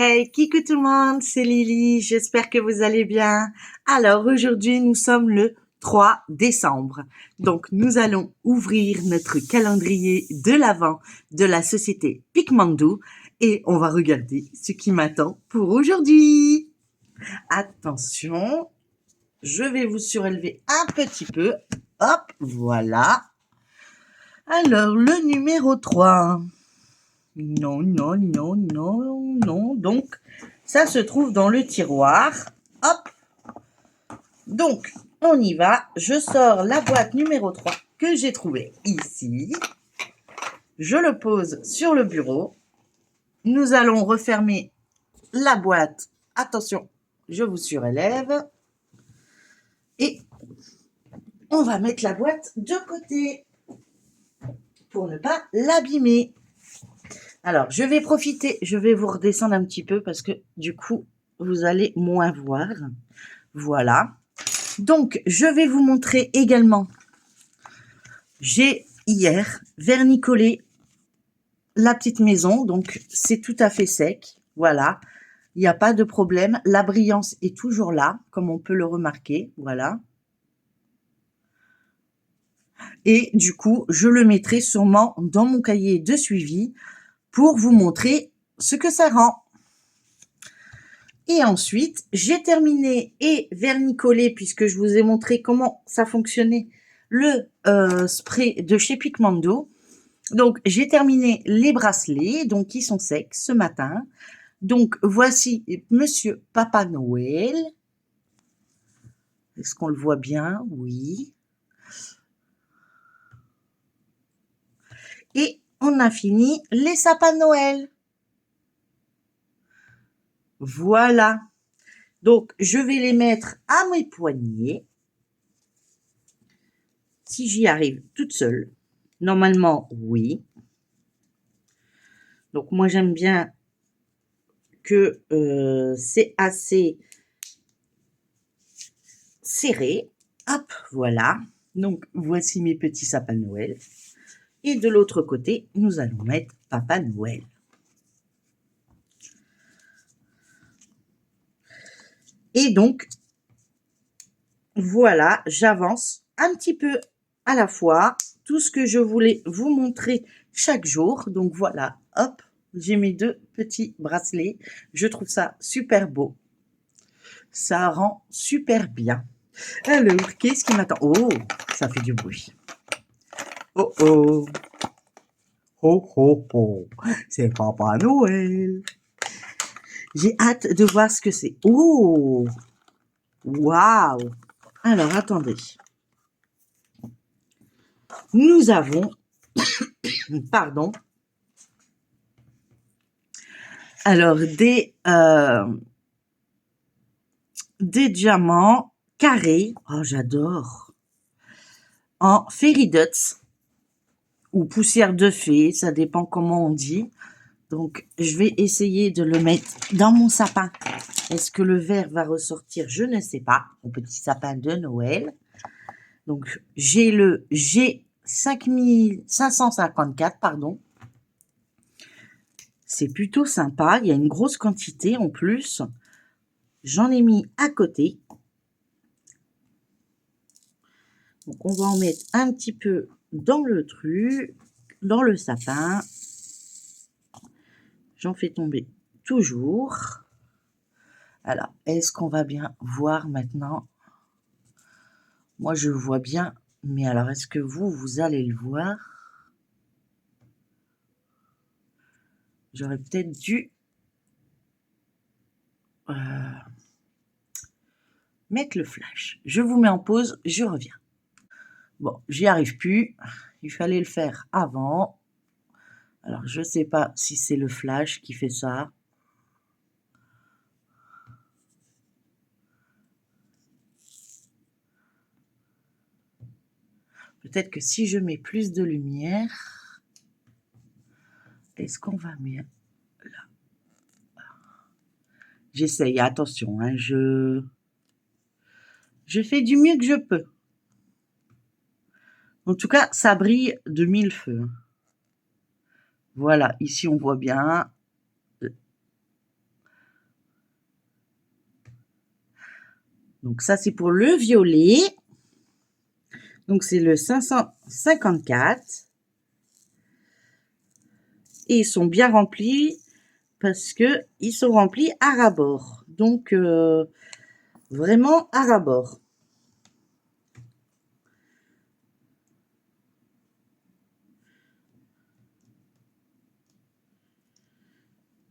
Hey, coucou tout le monde, c'est Lily, j'espère que vous allez bien. Alors aujourd'hui, nous sommes le 3 décembre. Donc nous allons ouvrir notre calendrier de l'Avent de la société Picmando et on va regarder ce qui m'attend pour aujourd'hui. Attention, je vais vous surélever un petit peu. Hop, voilà. Alors le numéro 3. Non, non, non, non, non. Donc, ça se trouve dans le tiroir. Hop. Donc, on y va. Je sors la boîte numéro 3 que j'ai trouvée ici. Je le pose sur le bureau. Nous allons refermer la boîte. Attention, je vous surélève. Et on va mettre la boîte de côté pour ne pas l'abîmer. Alors, je vais profiter, je vais vous redescendre un petit peu parce que du coup, vous allez moins voir. Voilà. Donc, je vais vous montrer également. J'ai hier vernicolé la petite maison, donc c'est tout à fait sec. Voilà. Il n'y a pas de problème. La brillance est toujours là, comme on peut le remarquer. Voilà. Et du coup, je le mettrai sûrement dans mon cahier de suivi pour vous montrer ce que ça rend. Et ensuite, j'ai terminé et vernicolé, puisque je vous ai montré comment ça fonctionnait, le spray de chez Picmando. Donc, j'ai terminé les bracelets, donc qui sont secs ce matin. Donc, voici Monsieur Papa Noël. Est-ce qu'on le voit bien? Oui. Et on a fini les sapins de Noël. Voilà. Donc, je vais les mettre à mes poignets. Si j'y arrive toute seule. Normalement, oui. Donc, moi, j'aime bien que c'est assez serré. Hop, voilà. Donc, voici mes petits sapins de Noël. Et de l'autre côté, nous allons mettre Papa Noël. Et donc, voilà, j'avance un petit peu à la fois. Tout ce que je voulais vous montrer chaque jour. Donc voilà, hop, j'ai mes deux petits bracelets. Je trouve ça super beau. Ça rend super bien. Alors, qu'est-ce qui m'attend? Oh, ça fait du bruit. Oh oh. Ho ho ho. C'est Papa Noël. J'ai hâte de voir ce que c'est. Oh. Waouh. Alors, attendez. Nous avons, pardon, alors des diamants carrés. Oh, j'adore. En fairy dots ou poussière de fée, ça dépend comment on dit. Donc, je vais essayer de le mettre dans mon sapin. Est-ce que le verre va ressortir? Je ne sais pas. Mon petit sapin de Noël. Donc, j'ai le G5554, pardon. C'est plutôt sympa. Il y a une grosse quantité en plus. J'en ai mis à côté. Donc, on va en mettre un petit peu dans le truc, dans le sapin. J'en fais tomber toujours. Alors, est-ce qu'on va bien voir maintenant? Moi, je le vois bien. Mais alors, est-ce que vous allez le voir? J'aurais peut-être dû mettre le flash. Je vous mets en pause, je reviens. Bon, j'y arrive plus. Il fallait le faire avant. Alors, je ne sais pas si c'est le flash qui fait ça. Peut-être que si je mets plus de lumière, est-ce qu'on va mieux là? J'essaye, attention, hein, je fais du mieux que je peux. En tout cas, ça brille de mille feux. Voilà, ici on voit bien. Donc ça, c'est pour le violet. Donc c'est le 554. Et ils sont bien remplis parce que ils sont remplis à ras-bord. Donc vraiment à ras-bord.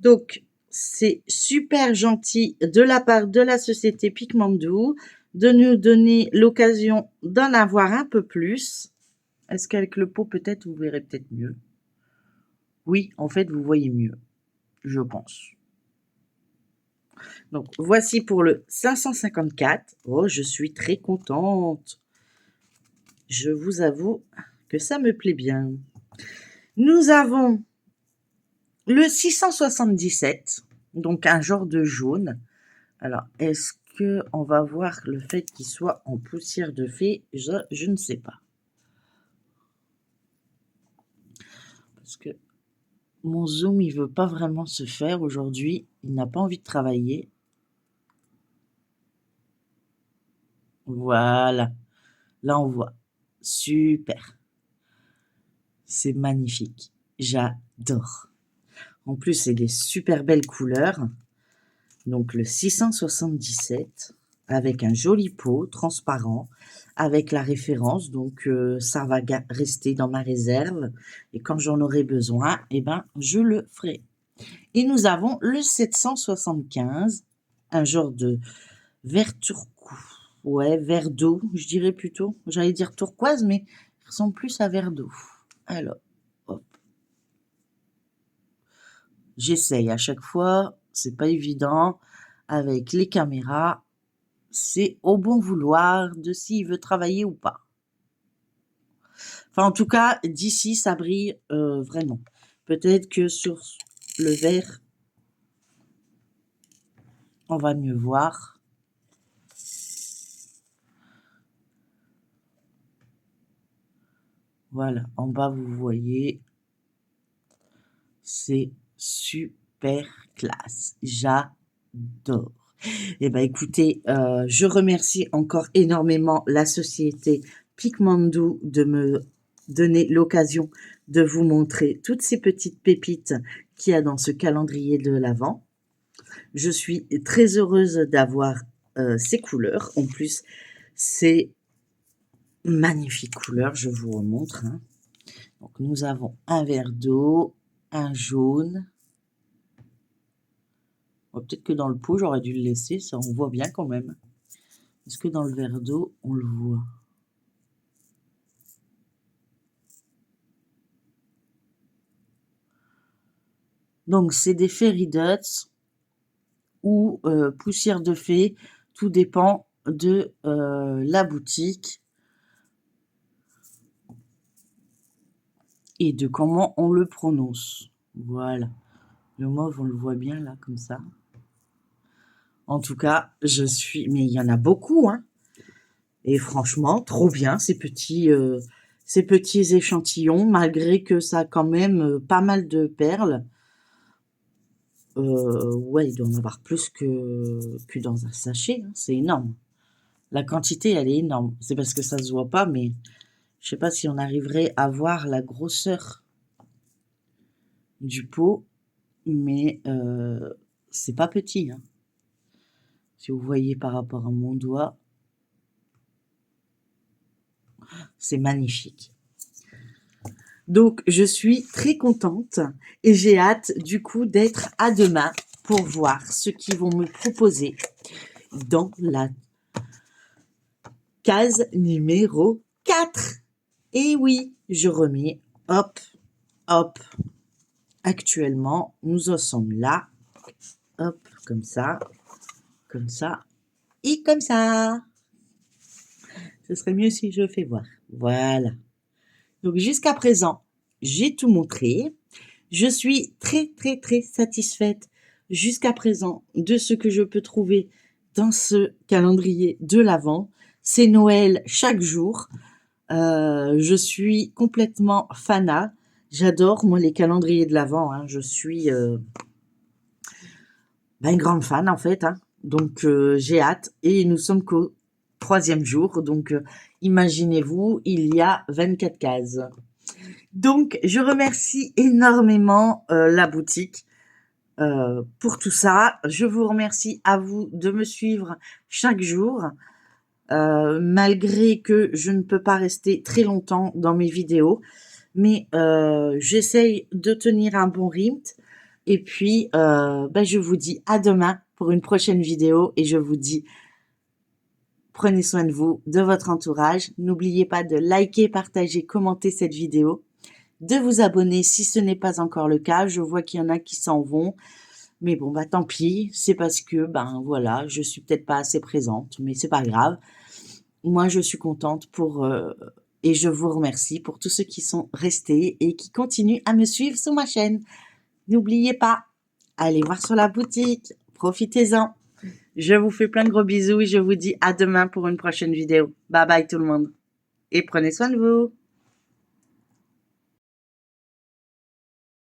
Donc, c'est super gentil de la part de la société Pigmandou de nous donner l'occasion d'en avoir un peu plus. Est-ce qu'avec le pot, peut-être, vous verrez peut-être mieux? Oui, en fait, vous voyez mieux, je pense. Donc, voici pour le 554. Oh, je suis très contente. Je vous avoue que ça me plaît bien. Nous avons le 677, donc un genre de jaune. Alors, est-ce que on va voir le fait qu'il soit en poussière de fée? Je ne sais pas. Parce que mon zoom, il veut pas vraiment se faire aujourd'hui. Il n'a pas envie de travailler. Voilà. Là, on voit. Super. C'est magnifique. J'adore. En plus, c'est des super belles couleurs. Donc, le 677 avec un joli pot transparent, avec la référence. Donc, ça va rester dans ma réserve. Et quand j'en aurai besoin, eh ben, je le ferai. Et nous avons le 775, un genre de vert turquoise. Ouais, vert d'eau, je dirais plutôt. J'allais dire turquoise, mais il ressemble plus à vert d'eau. Alors, hop. J'essaye à chaque fois. C'est pas évident. Avec les caméras, c'est au bon vouloir de s'il veut travailler ou pas. Enfin, en tout cas, d'ici, ça brille vraiment. Peut-être que sur le vert, on va mieux voir. Voilà, en bas, vous voyez, c'est super classe. J'adore. Eh ben, écoutez, je remercie encore énormément la société Pigmandou de me donner l'occasion de vous montrer toutes ces petites pépites qu'il y a dans ce calendrier de l'Avent. Je suis très heureuse d'avoir ces couleurs. En plus, c'est magnifique couleur, je vous remontre. Hein. Donc, nous avons un vert d'eau, un jaune. Oh, peut-être que dans le pot, j'aurais dû le laisser, ça on voit bien quand même. Est-ce que dans le verre d'eau, on le voit? Donc, c'est des fairy dots ou poussière de fée. Tout dépend de la boutique et de comment on le prononce. Voilà. Le mauve, on le voit bien là, comme ça. En tout cas, je suis... Mais il y en a beaucoup, hein. Et franchement, trop bien, ces petits échantillons, malgré que ça a quand même pas mal de perles. Ouais, il doit en avoir plus que dans un sachet, hein. C'est énorme. La quantité, elle est énorme. C'est parce que ça se voit pas, mais je sais pas si on arriverait à voir la grosseur du pot, mais c'est pas petit, hein. Si vous voyez par rapport à mon doigt, c'est magnifique. Donc, je suis très contente et j'ai hâte du coup d'être à demain pour voir ce qu'ils vont me proposer dans la case numéro 4. Et oui, je remets, hop, hop. Actuellement, nous en sommes là. Hop, comme ça et comme ça. Ce serait mieux si je fais voir. Voilà. Donc, jusqu'à présent, j'ai tout montré. Je suis très, très, très satisfaite jusqu'à présent de ce que je peux trouver dans ce calendrier de l'Avent. C'est Noël chaque jour. Je suis complètement fanat. J'adore, moi, les calendriers de l'Avent. Hein. Je suis une grande fan, en fait. Hein. Donc, j'ai hâte et nous sommes qu'au 3e jour. Donc, imaginez-vous, il y a 24 cases. Donc, je remercie énormément la boutique pour tout ça. Je vous remercie à vous de me suivre chaque jour. Malgré que je ne peux pas rester très longtemps dans mes vidéos, mais j'essaye de tenir un bon rythme. Et puis, je vous dis à demain pour une prochaine vidéo et je vous dis prenez soin de vous, de votre entourage. N'oubliez pas de liker, partager, commenter cette vidéo, de vous abonner si ce n'est pas encore le cas. Je vois qu'il y en a qui s'en vont. Mais bon, tant pis. C'est parce que, voilà, je suis peut-être pas assez présente, mais c'est pas grave. Moi, je suis contente et je vous remercie pour tous ceux qui sont restés et qui continuent à me suivre sur ma chaîne. N'oubliez pas, allez voir sur la boutique, profitez-en. Je vous fais plein de gros bisous et je vous dis à demain pour une prochaine vidéo. Bye bye tout le monde et prenez soin de vous.